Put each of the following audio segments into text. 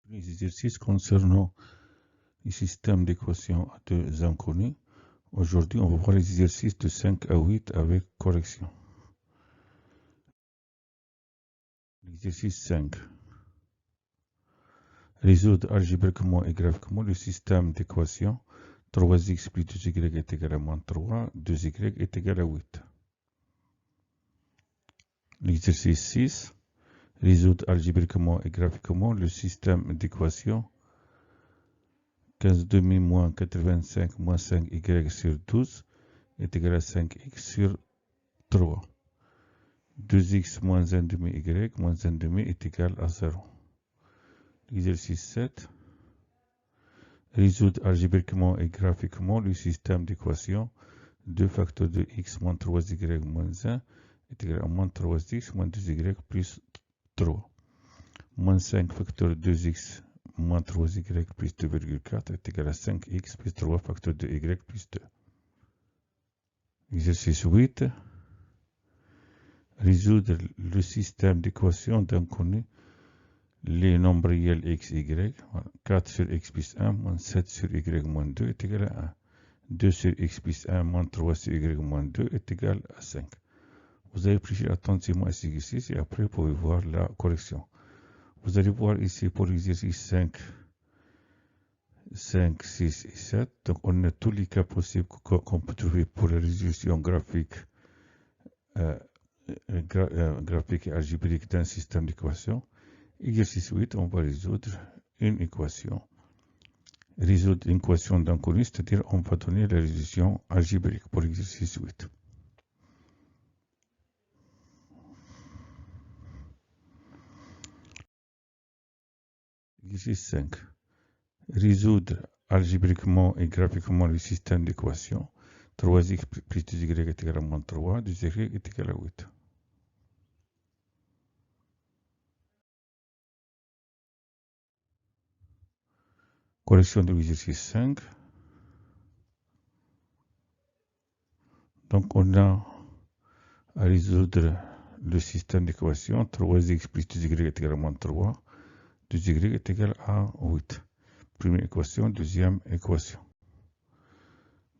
Les exercices concernant les systèmes d'équations à deux inconnus. Aujourd'hui, on va voir les exercices de 5 à 8 avec correction. L'exercice 5. Résoudre algébriquement et graphiquement le système d'équations 3x plus 2y est égal à moins 3, 2y est égal à 8. L'exercice 6. Résoudre algébriquement et graphiquement le système d'équations 15 demi moins 85 moins 5y sur 12 est égal à 5x sur 3. 2x moins 1 demi y moins 1 demi est égal à 0. L'exercice 7. Résoudre algébriquement et graphiquement le système d'équations 2 facteurs de x moins 3y moins 1 est égal à moins 3x moins 2y plus 3. Moins 5 facteur de 2x moins 3y plus 2,4 est égal à 5x plus 3 facteur de y plus 2. Exercice 8. Résoudre le système d'équations d'inconnus, les nombres réels x, y. 4 sur x plus 1 moins 7 sur y moins 2 est égal à 1. 2 sur x plus 1 moins 3 sur y moins 2 est égal à 5. Vous allez réfléchir attentivement à cet exercice et après vous pouvez voir la correction. Vous allez voir ici pour l'exercice 5, 6 et 7. Donc on a tous les cas possibles qu'on peut trouver pour la résolution graphique et algébrique d'un système d'équations. Exercice 8, on va résoudre une équation. Résoudre une équation d'inconnu, c'est-à-dire on va donner la résolution algébrique pour l'exercice 8. Exercice 5. Résoudre algébriquement et graphiquement le système d'équations 3x plus 2y est égal à moins 3, 2y est égal à 8. Correction de l'exercice 5. Donc on a à résoudre le système d'équations 3x plus 2y est égal à moins 3, 2y est égal à 8. Première équation, deuxième équation.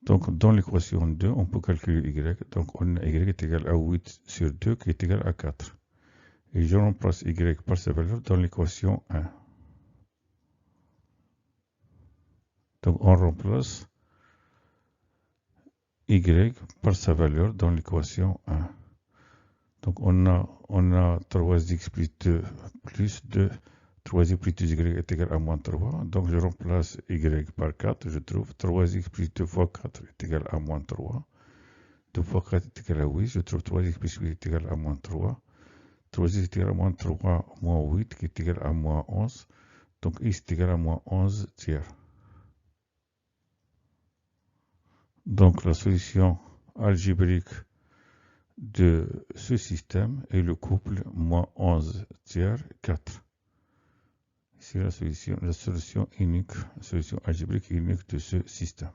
Donc dans l'équation 2, on peut calculer y. Donc on a y est égal à 8 sur 2 qui est égal à 4. Et je remplace y par sa valeur dans l'équation 1. Donc on remplace y par sa valeur dans l'équation 1. Donc on a 3x plus 2 3x plus 2y est égal à moins 3. Donc je remplace y par 4. Je trouve 3x plus 2 fois 4 est égal à moins 3. 2 fois 4 est égal à 8. Je trouve 3x plus 8 est égal à moins 3. 3x est égal à moins 3 moins 8 qui est égal à moins 11. Donc x est égal à moins 11 tiers. Donc la solution algébrique de ce système est le couple moins 11 tiers 4. C'est la solution unique, la solution algébrique unique de ce système.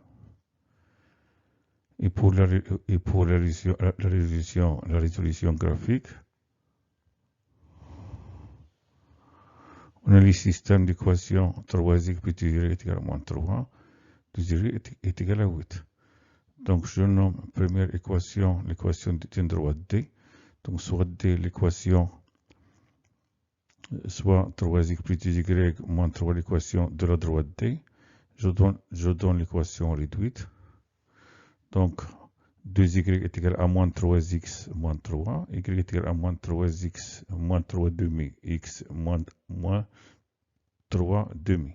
Et pour la résolution graphique, on a le système d'équation 3x plus 2y est égal à moins 3, 2y est égal à 8. Donc je nomme première équation l'équation d'une droite D. Donc soit D l'équation soit 3x plus 2y moins 3 l'équation de la droite D. Je donne l'équation réduite. Donc 2y est égal à moins 3x moins 3. Y est égal à moins 3x moins 3 demi. X moins 3 demi.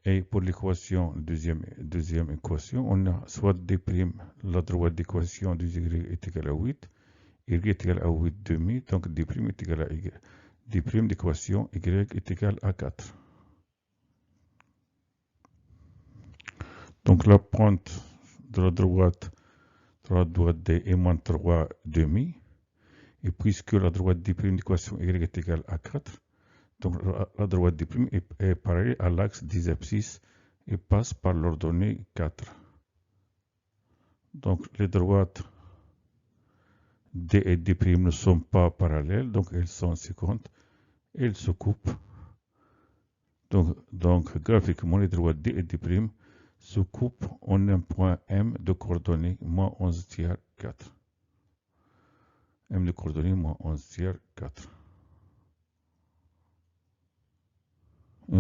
Et pour l'équation, deuxième équation, on a soit D', la droite d'équation de y est égal à 8. Y est égal à 8 demi, donc D' est égal à y. D' d'équation y est égal à 4. Donc la pointe de la droite D est moins 3 demi. Et puisque la droite D' d'équation y est égale à 4, donc la droite D' est pareille à l'axe des abscisses et passe par l'ordonnée 4. Donc les droites D et D' ne sont pas parallèles, donc elles sont séquentes et elles se coupent Donc graphiquement, les droites D et D' se coupent en un point M de coordonnées moins 11 tiers 4. M de coordonnées moins 11 tiers 4. Et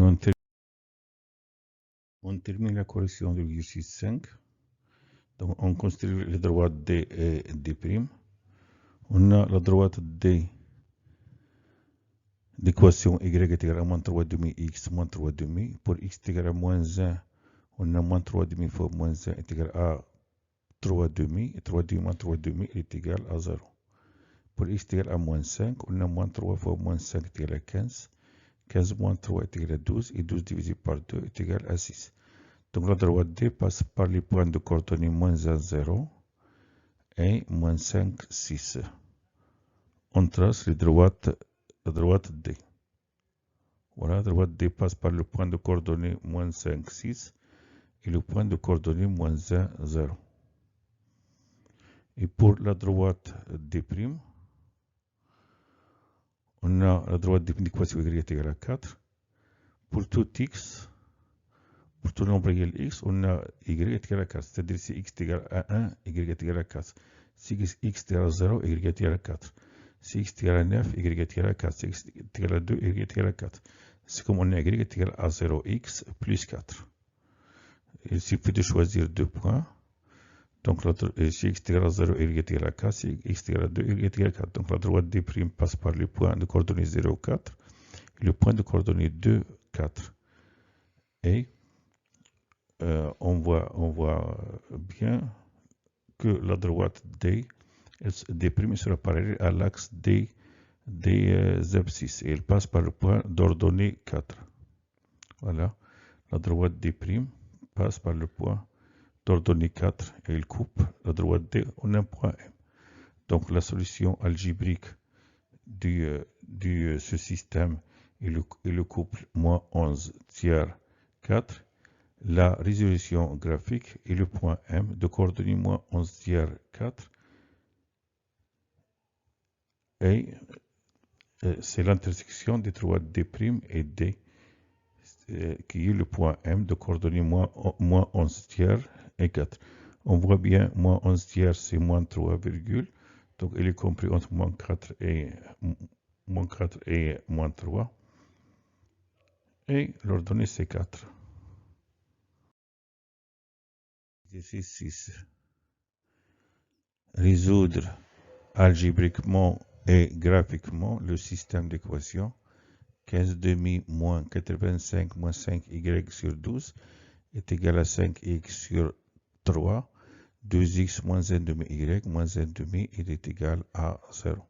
on termine la correction de l'exercice 5. Donc on construit les droites D et D'. On a la droite D d'équation y est égal à moins 3 demi x moins 3 demi. Pour x est égal à moins 1, on a moins 3 demi fois moins 1 est égal à 3 demi. Et 3 demi moins 3 demi est égal à 0. Pour x est égal à moins 5, on a moins 3 fois moins 5 est égal à 15. 15 moins 3 est égal à 12. Et 12 divisé par 2 est égal à 6. Donc la droite D passe par les points de coordonnées moins 1, 0 et moins 5, 6. On trace la droite D. Voilà, la droite D passe par le point de coordonnées moins 5, 6 et le point de coordonnées moins 1, 0. Et pour la droite D', on a la droite D' d'équation y est égale à 4. Pour tout x, pour tout nombre réel x, on a y est égal à 4. C'est-à-dire si x est égal à 1, y est égal à 4. Si x est égal à 0, y est égal à 4. Si x est égal à 9, y est égal à 4. Si x est égal à 2, y est égal à 4. C'est comme on a y est égal à 0x plus 4. Il suffit de choisir 2 points. Donc, si x est égal à 0, y est égal à 4. Si x est égal à 2, y est égal à 4. Donc, la droite D' passe par le point de coordonnées 0, 4 et le point de coordonnées 2, 4. Et on voit bien que la droite D' sera parallèle à l'axe D abscisses et elle passe par le point d'ordonnée 4. Voilà, la droite D' passe par le point d'ordonnée 4 et elle coupe la droite D en un point M. Donc la solution algébrique de ce système est le couple moins 11 tiers 4. La résolution graphique est le point M de coordonnées moins 11 tiers 4. Et c'est l'intersection des droites D' et D qui est le point M de coordonnées moins 11 tiers et 4. On voit bien moins 11 tiers c'est moins 3, donc il est compris entre moins 4 et moins 3. Et l'ordonnée c'est 4. Exercice 6. Résoudre algébriquement et graphiquement le système d'équations 15 demi moins 85 moins 5y sur 12 est égal à 5x sur 3. 2x moins 1 demi y moins 1 demi est égal à 0.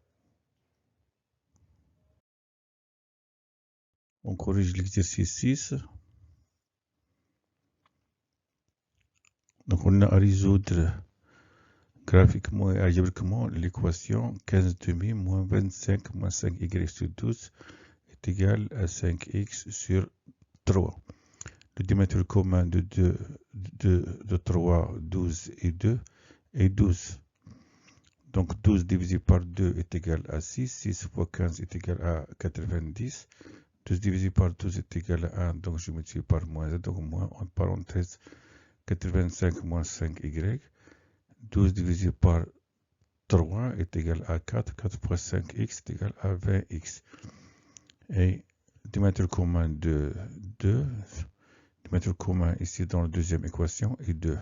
On corrige l'exercice 6. Donc on a à résoudre graphiquement et algébriquement l'équation 15 demi moins 25 moins 5y sur 12 est égal à 5x sur 3. Le diamètre commun de 3, 12 et 2 est 12. Donc 12 divisé par 2 est égal à 6. 6 fois 15 est égal à 90. 12 divisé par 12 est égal à 1. Donc je multiplie par moins 1. Donc moins en parenthèse 85 moins 5y. 12 divisé par 3 est égal à 4. 4 fois 5x est égal à 20x. Et le diamètre commun de 2, le diamètre commun ici dans la deuxième équation est 2.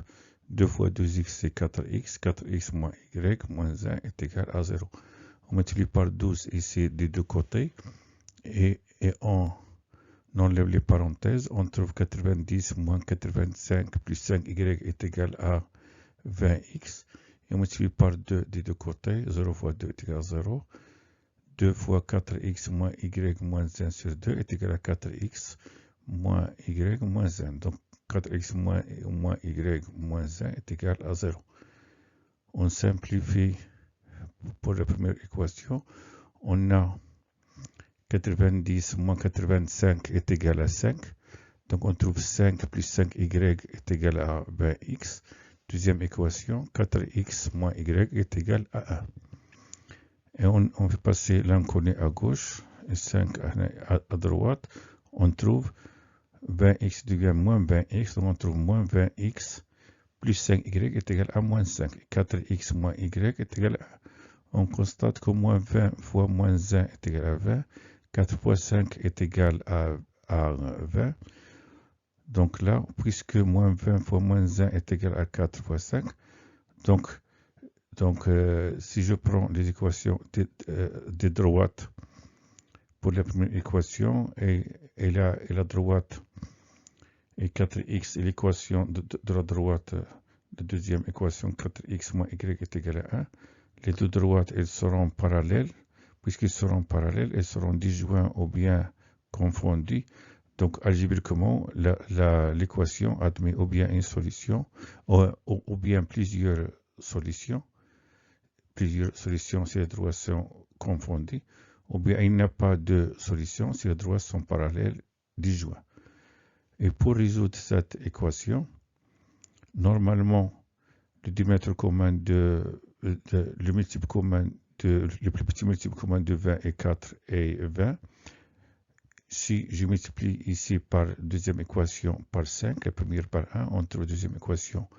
2 fois 2x c'est 4x. 4x moins y moins 1 est égal à 0. On multiplie par 12 ici des deux côtés. Et on enlève les parenthèses. On trouve 90 moins 85 plus 5y est égal à 20x. Et on multiplie par 2 des deux côtés. 0 fois 2 est égal à 0. 2 fois 4x moins y moins 1 sur 2 est égal à 4x moins y moins 1. Donc 4x moins y moins 1 est égal à 0. On simplifie pour la première équation. On a 90 moins 85 est égal à 5. Donc on trouve 5 plus 5y est égal à 20x. Deuxième équation, 4x moins y est égal à 1. Et on fait passer l'inconnu à gauche et 5 à droite. On trouve 20x devient moins 20x, donc on trouve moins 20x plus 5y est égal à moins 5. 4x moins y est égal à 1. On constate que moins 20 fois moins 1 est égal à 20. 4 fois 5 est égal à 20. Donc là, puisque moins 20 fois moins 1 est égal à 4 fois 5, donc si je prends les équations des droites pour la première équation et la droite et 4x et l'équation de la droite de deuxième équation 4x moins y est égal à 1, les deux droites elles seront parallèles. Puisqu'ils seront parallèles, elles seront disjoints ou bien confondues. Donc, algébriquement, l'équation admet ou bien une solution ou bien plusieurs solutions. Plusieurs solutions si les droites sont confondues. Ou bien il n'y a pas de solution si les droites sont parallèles, disjoints. Et pour résoudre cette équation, normalement, le diamètre commun le multiple commun le plus petit multiple commun de 20 est 4 et 20. Si je multiplie ici par deuxième équation par 5, la première par 1, on trouve la deuxième équation.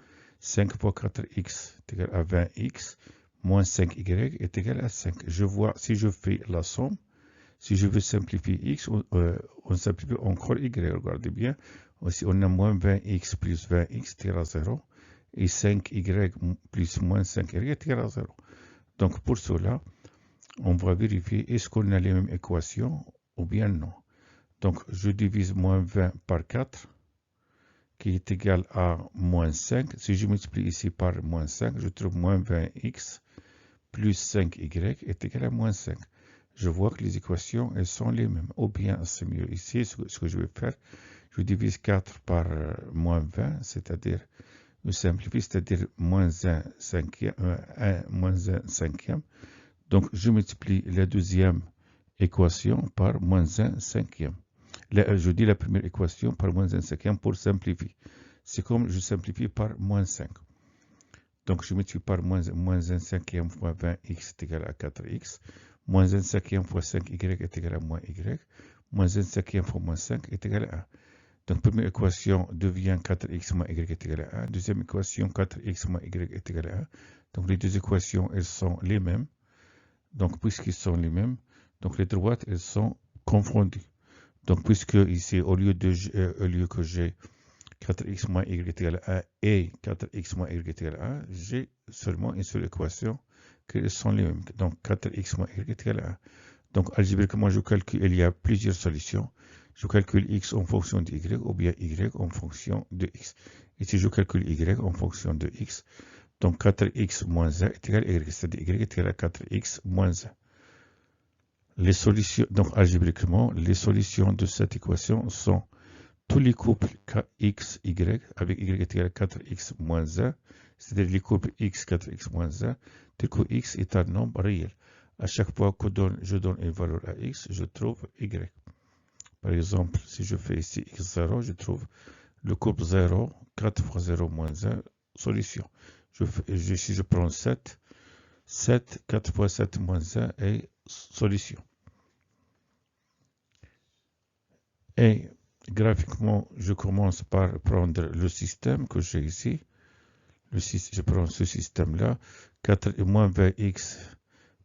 5 fois 4x est égal à 20x, moins 5y est égal à 5. Je vois, si je fais la somme, si je veux simplifier x, on simplifie encore y. Regardez bien, aussi on a moins 20x plus 20x est égal à 0, et 5y plus moins 5y est égal à 0. Donc pour cela, on va vérifier est-ce qu'on a les mêmes équations ou bien non. Donc je divise moins 20 par 4 qui est égal à moins 5. Si je multiplie ici par moins 5, je trouve moins 20x plus 5y est égal à moins 5. Je vois que les équations elles sont les mêmes. Ou bien c'est mieux ici, ce que je vais faire, je divise 4 par moins 20, c'est-à-dire je simplifie, c'est-à-dire moins 1 cinquième, moins 1 cinquième. Donc, je multiplie la deuxième équation par moins 1 cinquième. Je dis la première équation par moins 1 cinquième pour simplifier. C'est comme je simplifie par moins 5. Donc, je multiplie par moins 1 cinquième fois 20x est égal à 4x. Moins 1 cinquième fois 5y est égal à moins y. Moins 1 cinquième fois moins 5 est égal à 1. Donc, première équation devient 4x moins y est égal à 1. Deuxième équation, 4x moins y est égal à 1. Donc, les deux équations, elles sont les mêmes. Donc, puisqu'ils sont les mêmes, donc les droites, elles sont confondues. Donc, puisque ici, au lieu que j'ai 4x moins y est égal à 1 et 4x moins y est égal à 1, j'ai seulement une seule équation qui sont les mêmes. Donc, 4x moins y est égal à 1. Donc, algébriquement, je calcule, il y a plusieurs solutions. Je calcule x en fonction de y ou bien y en fonction de x. Ici, je calcule y en fonction de x. Donc, 4x moins 1 est égal à y, c'est-à-dire y est égal à 4x moins 1. Les solutions, donc algébriquement, les solutions de cette équation sont tous les couples x, y, avec y est égal à 4x moins 1, c'est-à-dire les couples x, 4x moins 1, tel que x est un nombre réel. À chaque fois que je donne une valeur à x, je trouve y. Par exemple, si je fais ici x0, je trouve le couple 0, 4 fois 0 moins 1, solution. Si je prends 7, 4 fois 7 moins 1 est solution. Et graphiquement, je commence par prendre le système que j'ai ici. Je prends ce système-là, moins 20x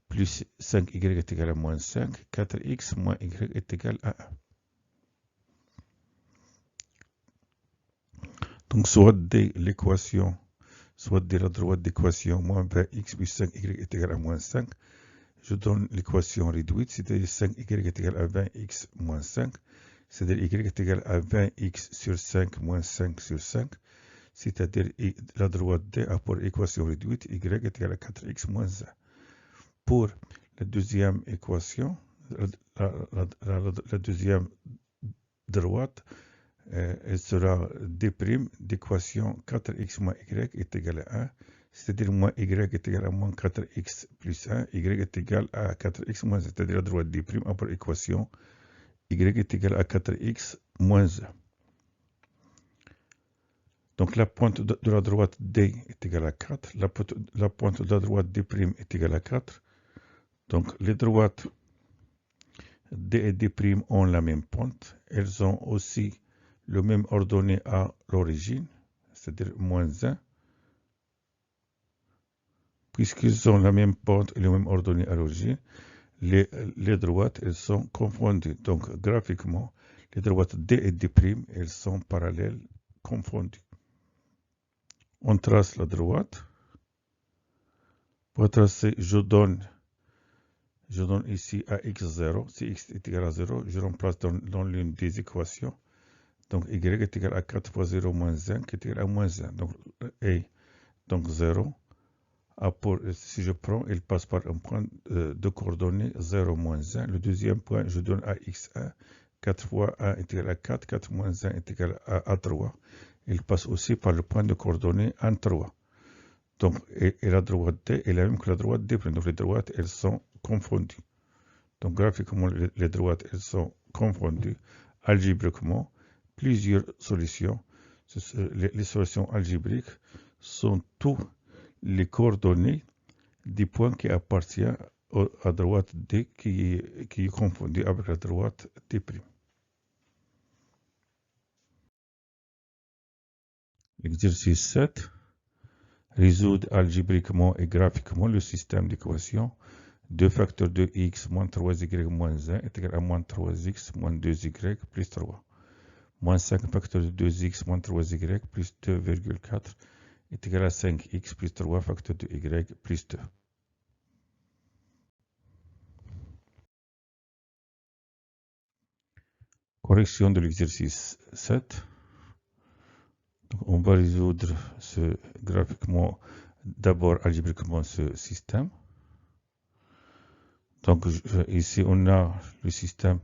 plus 5y est égal à moins 5, 4x moins y est égal à 1. Donc, soit dès l'équation, soit dès la droite d'équation, moins 20x plus 5y est égal à moins 5, je donne l'équation réduite, c'est-à-dire 5y est égal à 20x moins 5, c'est-à-dire y est égal à 20x sur 5 moins 5 sur 5, c'est-à-dire la droite D a pour équation réduite, y est égal à 4x moins 1. Pour la deuxième équation, la deuxième droite, elle sera D' d'équation 4x moins y est égal à 1, c'est-à-dire moins y est égal à moins 4x plus 1, y est égal à 4x moins 1, c'est-à-dire la droite D' a pour équation y est égal à 4x moins 1. Donc la pointe de la droite D est égale à 4, la pointe de la droite D' est égale à 4. Donc les droites D et D' ont la même pointe, elles ont aussi le même ordonnée à l'origine, c'est-à-dire moins 1, puisqu'ils ont la même pente et le même ordonnée à l'origine, les droites, elles sont confondues. Donc, graphiquement, les droites D et D', elles sont parallèles, confondues. On trace la droite. Pour tracer, je donne ici à x0. Si x est égal à 0, je remplace dans l'une des équations. Donc, y est égal à 4 fois 0 moins 1, qui est égal à moins 1. Donc, donc 0. Si je prends, il passe par un point de coordonnées 0, moins 1. Le deuxième point, je donne à x1. 4 fois 1 est égal à 4. 4 moins 1 est égal à 3. Il passe aussi par le point de coordonnées 1, 3. Donc, et la droite D est la même que la droite D'. Donc, les droites, elles sont confondues. Donc, graphiquement, les droites, elles sont confondues. Algébriquement, plusieurs solutions. Les solutions algébriques sont tous les coordonnées du point qui appartient à droite D qui est confondu avec la droite D'. Exercice 7. Résoudre algébriquement et graphiquement le système d'équations 2 facteurs de x moins 3y moins 1 est égal à moins 3x moins 2y plus 3. Moins 5 facteurs de 2x moins 3y plus 2,4 est égal à 5x plus 3 facteurs de y plus 2. Correction de l'exercice 7. Donc, on va résoudre graphiquement, d'abord algébriquement ce système. Donc ici on a le système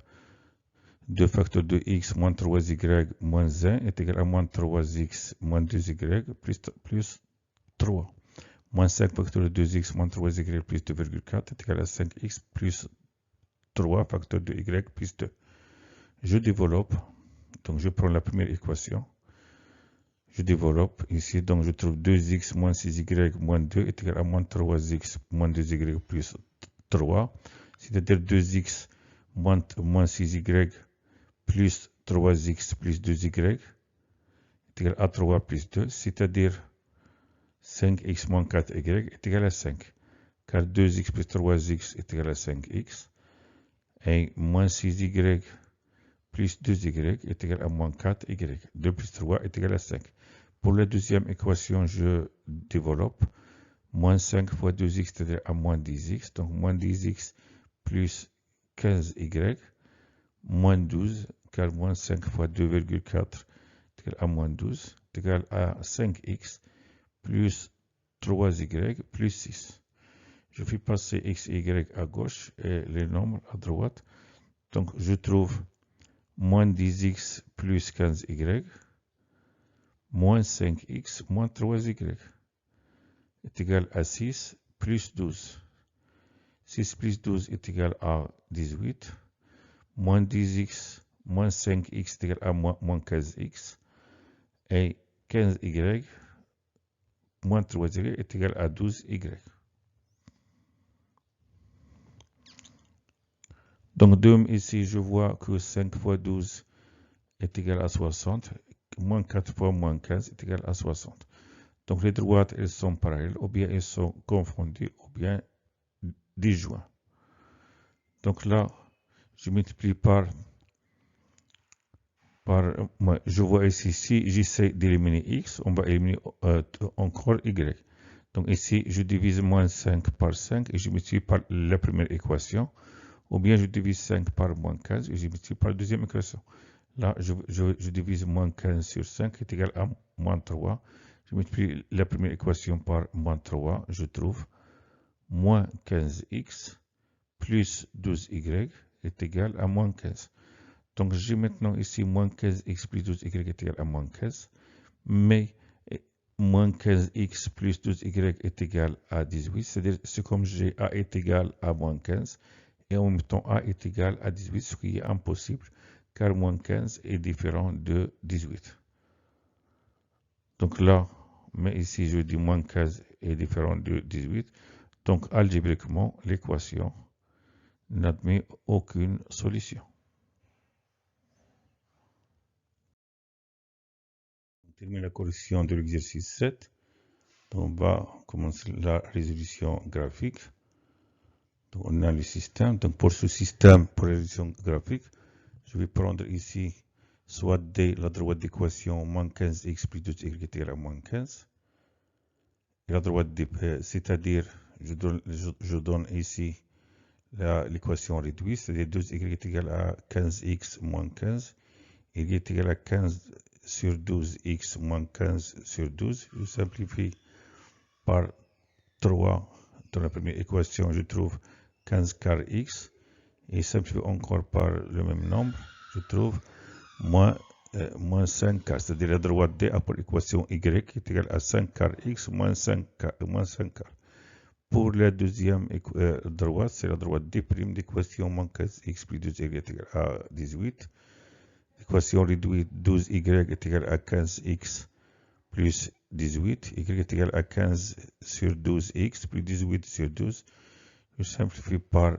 2 facteurs de x moins 3y moins 1 est égal à moins 3x moins 2y plus 3. Moins 5 facteurs de 2x moins 3y plus 2,4 est égal à 5x plus 3 facteurs de y plus 2. Je développe, donc je prends la première équation. Je développe ici, donc je trouve 2x moins 6y moins 2 est égal à moins 3x moins 2y plus 3. C'est-à-dire 2x moins 6y plus 3x plus 2y est égal à 3 plus 2. C'est-à-dire 5x moins 4y est égal à 5. Car 2x plus 3x est égal à 5x. Et moins 6y plus 2y est égal à moins 4y. 2 plus 3 est égal à 5. Pour la deuxième équation, je développe. Moins 5 fois 2x, c'est-à-dire à moins 10x. Donc, moins 10x plus 15y, moins 12, car moins 5 fois 2,4 est égal à moins 12, est égal à 5x plus 3y plus 6. Je fais passer x et y à gauche et les nombres à droite. Donc, je trouve moins 10x plus 15y, moins 5x moins 3y est égal à 6 plus 12. 6 plus 12 est égal à 18. Moins 10x moins 5x est égal à moins 15x. Et 15y moins 3y est égal à 12y. Donc, ici, je vois que 5 fois 12 est égal à 60. Moins 4 fois moins 15 est égal à 60. Donc, les droites, elles sont parallèles, ou bien elles sont confondues, ou bien disjointes. Donc là, je multiplie je vois ici, si j'essaie d'éliminer x, on va éliminer encore y. Donc ici, je divise moins 5 par 5 et je multiplie par la première équation. Ou bien je divise 5 par moins 15 et je multiplie par la deuxième équation. Là, je divise moins 15 sur 5 qui est égal à moins 3. Je multiplie la première équation par moins 3. Je trouve moins 15x plus 12y est égal à moins 15. Donc, j'ai maintenant ici moins 15x plus 12y est égal à moins 15. Mais moins 15x plus 12y est égal à 18. C'est-à-dire, c'est comme j'ai a est égal à moins 15. Et en même temps, a est égal à 18, ce qui est impossible, car moins 15 est différent de 18. Donc là, mais ici, je dis moins 15 est différent de 18. Donc, algébriquement, l'équation n'admet aucune solution. termine la correction de l'exercice 7. Donc, on va commencer la résolution graphique. Donc, on a le système. Donc, pour ce système, pour la résolution graphique, je vais prendre ici soit D, la droite d'équation, moins 15x plus 2y est égal à moins 15. Et la droite, c'est-à-dire, je donne ici l'équation réduite, c'est-à-dire 2y est égal à 15x moins 15. Y est égal à 15 sur 12x moins 15 sur 12. Je simplifie par 3 dans la première équation, je trouve 15 quart x. Et simplifie encore par le même nombre, je trouve moins 5 quarts. C'est-à-dire la droite D a pour équation y est égale à 5 quart x moins 5 quarts. Pour la deuxième droite, c'est la droite D' d'équation moins 15x plus 2y est égal à 18. L'équation réduite 12y est égal à 15x plus 18. Y est égal à 15 sur 12x plus 18 sur 12. Je simplifie par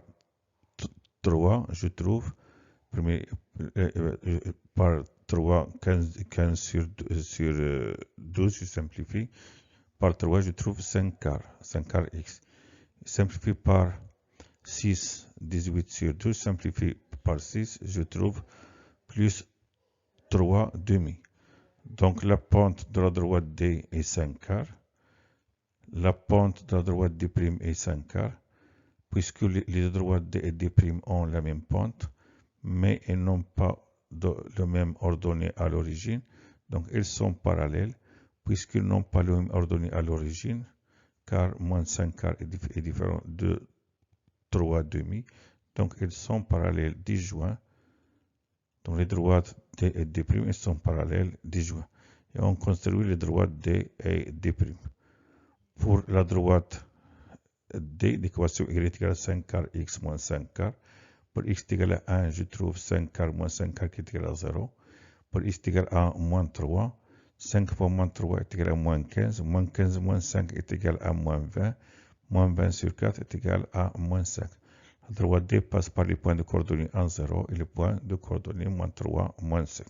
3, je trouve. Par 3, 15 sur 12, je simplifie. Par 3, je trouve 5 quarts x. Je simplifie par 6, 18 sur 12, simplifie par 6, je trouve plus 3 demi. Donc la pente de la droite D est 5 quarts. La pente de la droite D' est 5 quarts. Puisque les droites D et D' ont la même pente, mais elles n'ont pas le même ordonnée à l'origine. Donc elles sont parallèles, puisqu'elles n'ont pas le même ordonnée à l'origine, car moins 5 quarts est différent de 3 demi. Donc elles sont parallèles disjoints. Donc les droites D et D', elles sont parallèles disjoints. Et on construit les droites D et D'. Pour la droite D, l'équation y est égale à 5 quarts x moins 5 quarts. Pour x est égal à 1, je trouve 5 quarts moins 5 quarts qui est égal à 0. Pour x est égal à moins 3, 5 fois moins 3 est égal à moins 15. Moins 15 moins 5 est égal à moins 20. Moins 20 sur 4 est égal à moins 5. La droite D passe par les points de coordonnées 1, 0 et le point de coordonnées moins 3, moins 5.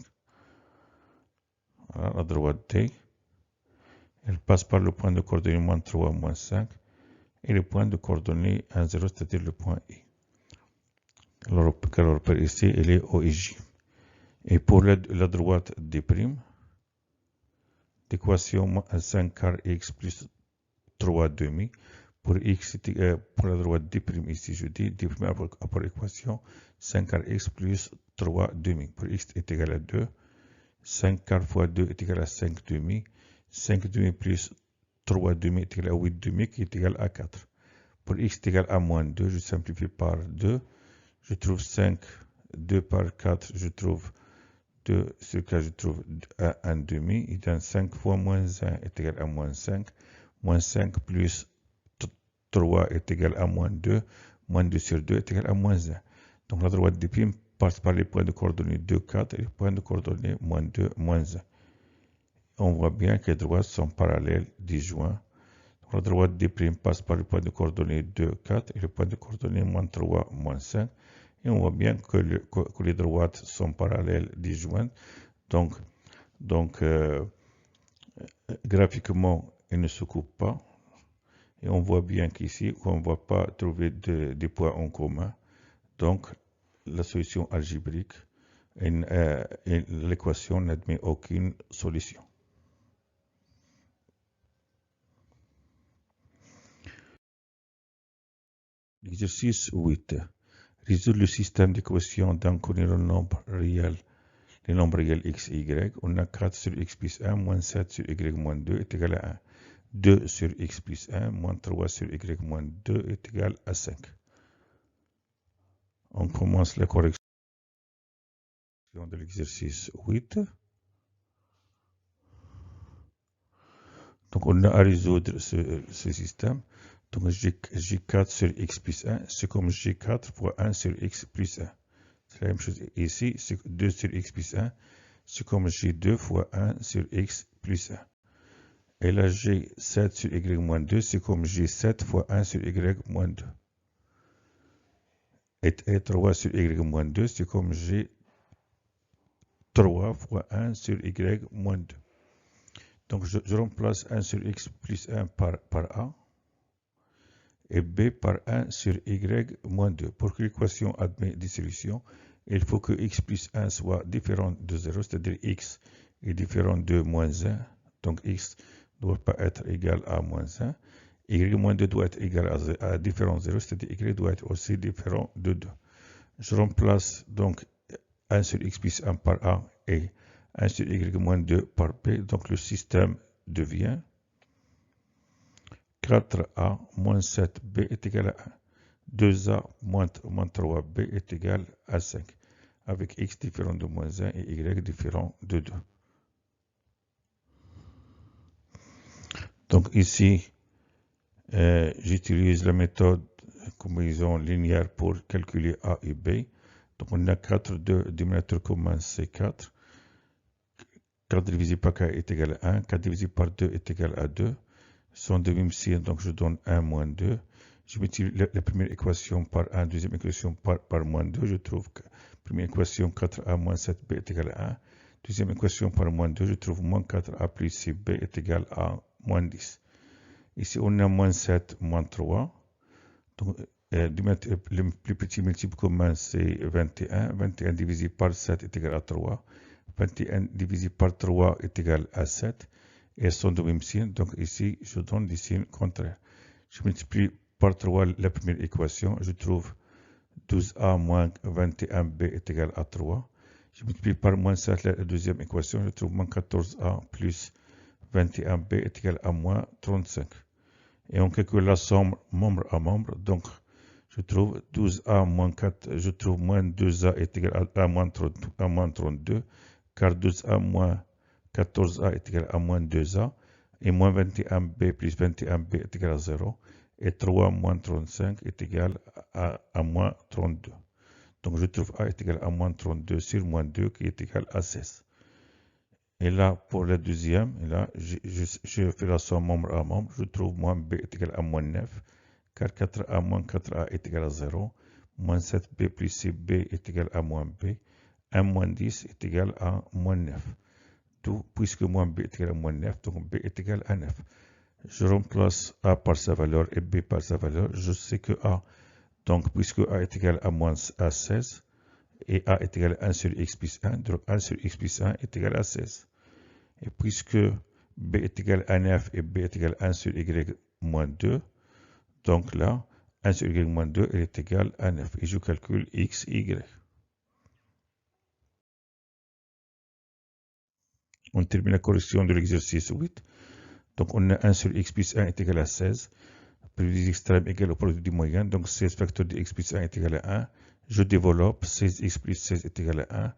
Voilà, la droite D, elle passe par le point de coordonnées moins 3, moins 5 et le point de coordonnées 1, 0, c'est-à-dire le point I. Alors, repère ici, elle est OIJ. Et pour la droite D', l'équation 5 quart x plus 3 demi. Pour la droite D' ici, je dis D' a pour équation 5 quart x plus 3 demi. Pour x est égal à 2. 5 quart fois 2 est égal à 5 demi. 5 demi plus 3 demi est égal à 8 demi qui est égal à 4. Pour x est égal à moins 2, je simplifie par 2. Je trouve 5, 2 par 4, je trouve 2, sur 4, je trouve 1 demi. Et donc 5 fois moins 1 est égal à moins 5. Moins 5 plus 3 est égal à moins 2. Moins 2 sur 2 est égal à moins 1. Donc la droite des primes passe par les points de coordonnées 2, 4 et les points de coordonnées moins 2, moins 1. On voit bien que les droites sont parallèles, disjoints. La droite des primes passe par le point de coordonnées 2, 4 et le point de coordonnées moins 3, moins 5. Et on voit bien que les droites sont parallèles, disjointes. Donc graphiquement, elles ne se coupent pas. Et on voit bien qu'ici, on ne va pas trouver des points en commun. Donc, la solution algébrique et l'équation n'admet aucune solution. L'exercice 8. Résoudre le système d'équation d'un connaît le nombre réel. Les nombres réels x et y. On a 4 sur x plus 1 moins 7 sur y moins 2 est égal à 1. 2 sur x plus 1 moins 3 sur y moins 2 est égal à 5. On commence la correction de l'exercice 8. Donc, on a à résoudre ce système. Donc, J4 sur x plus 1, c'est comme J4 fois 1 sur x plus 1. C'est la même chose ici, c'est 2 sur x plus 1, c'est comme J2 fois 1 sur x plus 1. Et là, J7 sur y moins 2, c'est comme J7 fois 1 sur y moins 2. Et 3 sur y moins 2, c'est comme J3 fois 1 sur y moins 2. Donc je remplace 1 sur x plus 1 par a et b par 1 sur y moins 2. Pour que l'équation admette des solutions, il faut que x plus 1 soit différent de 0, c'est-à-dire x est différent de moins 1. Donc x ne doit pas être égal à moins 1. Y moins 2 doit être égal à différent de 0, c'est-à-dire y doit être aussi différent de 2. Je remplace donc 1 sur x plus 1 par a et 1 sur y moins 2 par b. Donc le système devient 4a moins 7b est égal à 1. 2a moins 3b est égal à 5, avec x différent de moins 1 et y différent de 2. Donc ici, j'utilise la méthode combinaison linéaire pour calculer a et b. Donc on a 4, 2, dénominateur commun c'est 4. 4 divisé par 4 est égal à 1. 4 divisé par 2 est égal à 2. Sont de même signe, donc je donne 1 moins 2. Je multiplie la première équation par 1, deuxième équation par moins 2. Je trouve que première équation 4a moins 7b est égal à 1. Deuxième équation par moins 2, je trouve moins 4a plus 6b est égal à moins 10. Ici, on a moins 7, moins 3. Donc, le plus petit multiple commun, c'est 21. 21 divisé par 7 est égal à 3. 21 divisé par 3 est égal à 7. Et elles sont de même signe. Donc ici, je donne des signes contraires. Je multiplie par 3 la première équation. Je trouve 12a moins 21b est égal à 3. Je multiplie par moins 7 la deuxième équation. Je trouve moins 14a plus 21b est égal à moins 35. Et on calcule la somme membre à membre. Donc, je trouve 12a moins 4, je trouve moins 2a est égal à moins 32, car 12a moins 14a est égal à moins 2a, et moins 21b plus 21b est égal à 0, et 3 moins 35 est égal à moins 32. Donc, je trouve a est égal à moins 32 sur moins 2 qui est égal à 16. Et là, pour le deuxième, et là, je fais la somme membre à membre. Je trouve moins b est égal à moins 9, car 4a moins 4a est égal à 0. Moins 7b plus 6b est égal à moins b. 1 moins 10 est égal à moins 9. Tout, puisque moins b est égal à moins 9, donc b est égal à 9. Je remplace a par sa valeur et b par sa valeur. Je sais que a, donc puisque a est égal à moins à 16, et a est égal à 1 sur x plus 1, donc 1 sur x plus 1 est égal à 16. Et puisque b est égal à 9 et b est égal à 1 sur y moins 2, donc là, 1 sur y moins 2 est égal à 9. Et je calcule x, y. On termine la correction de l'exercice 8. Donc on a 1 sur x plus 1 est égal à 16. Produit des extrêmes égale au produit du moyen. Donc 16 facteur de x plus 1 est égal à 1. Je développe, 16x plus 16 est égal à 1.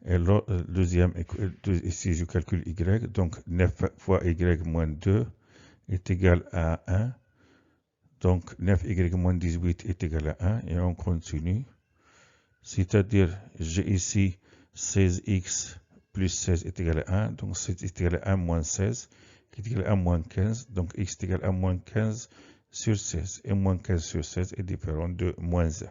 Et le deuxième, ici je calcule y, donc 9 fois y moins 2 est égal à 1. Donc 9y moins 18 est égal à 1 et on continue. C'est-à-dire, j'ai ici 16x plus 16 est égal à 1, donc 16 est égal à 1 moins 16, qui est égal à 1 moins 15, donc x est égal à moins 15 sur 16, et moins 15 sur 16 est différent de moins 1.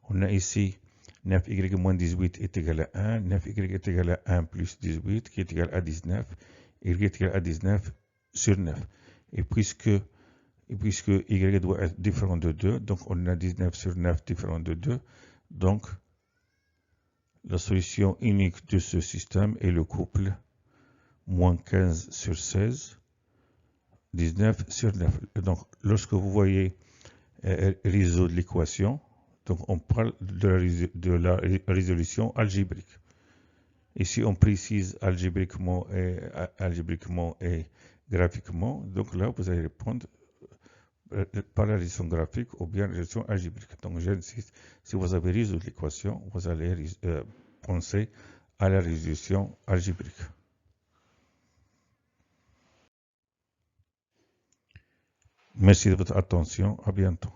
On a ici 9y moins 18 est égal à 1, 9y est égal à 1 plus 18, qui est égal à 19, y est égal à 19 sur 9. Et puisque y doit être différent de 2, donc on a 19 sur 9 différent de 2, donc la solution unique de ce système est le couple moins 15 sur 16, 19 sur 9. Donc lorsque vous voyez résoudre l'équation, donc on parle de la résolution algébrique. Ici, on précise algébriquement et graphiquement. Donc là, vous allez répondre par la résolution graphique ou bien la résolution algébrique. Donc j'insiste, si vous avez résolu l'équation, vous allez penser à la résolution algébrique. Merci de votre attention. À bientôt.